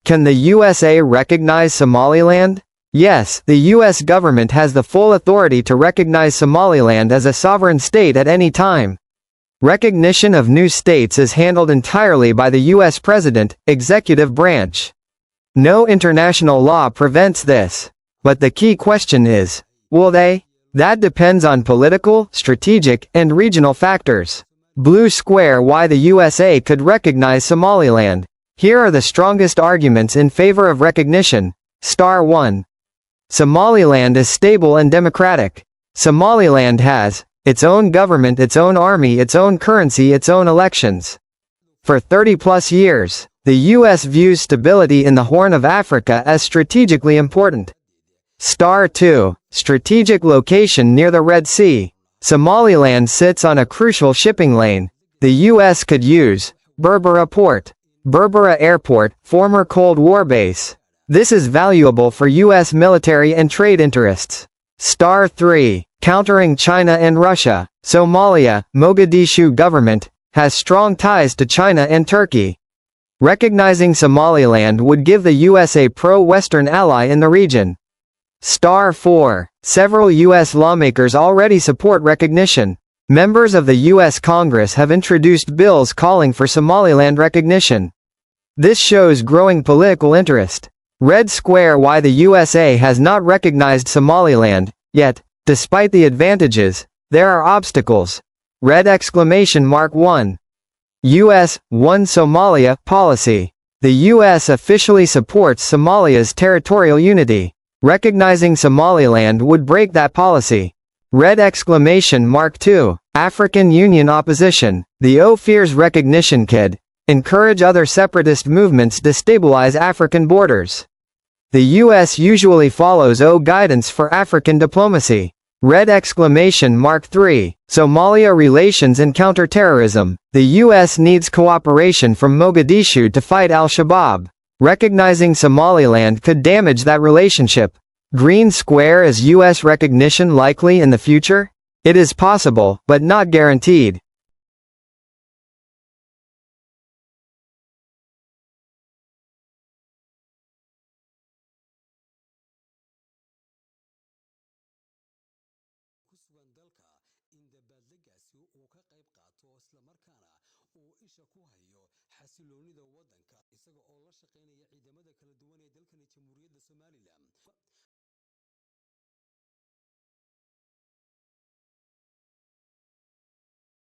Can the USA recognize Somaliland? Yes, the U.S. government has the full authority to recognize Somaliland as a sovereign state at any time. Recognition of new states is handled entirely by the U.S. President, executive branch. No international law prevents this. But the key question is, will they? That depends on political, strategic, and regional factors. Blue square why the USA could recognize Somaliland. Here are the strongest arguments in favor of recognition. Star 1. Somaliland is stable and democratic. Somaliland has its own government, its own army, its own currency, its own elections. For 30-plus years, the U.S. views stability in the Horn of Africa as strategically important. Star 2. Strategic location near the Red Sea. Somaliland sits on a crucial shipping lane. The U.S. could use Berbera Port, Berbera Airport, former Cold War base. This is valuable for U.S. military and trade interests. Star 3. Countering China and Russia. Somalia, Mogadishu government, has strong ties to China and Turkey. Recognizing Somaliland would give the U.S. a pro-Western ally in the region. Star 4. Several U.S. lawmakers already support recognition. Members of the U.S. Congress have introduced bills calling for Somaliland recognition. This shows growing political interest. Red square why the USA has not recognized Somaliland, yet, despite the advantages, there are obstacles. Red exclamation mark 1. U.S. One Somalia policy. The U.S. officially supports Somalia's territorial unity. Recognizing Somaliland would break that policy. Red exclamation mark 2. African Union opposition. The O fears recognition could encourage other separatist movements destabilize African borders. The U.S. usually follows O guidance for African diplomacy. Red exclamation mark 3. Somalia relations and counterterrorism. The U.S. needs cooperation from Mogadishu to fight al-Shabaab. Recognizing Somaliland could damage that relationship. Green square is U.S. recognition likely in the future? It is possible, but not guaranteed.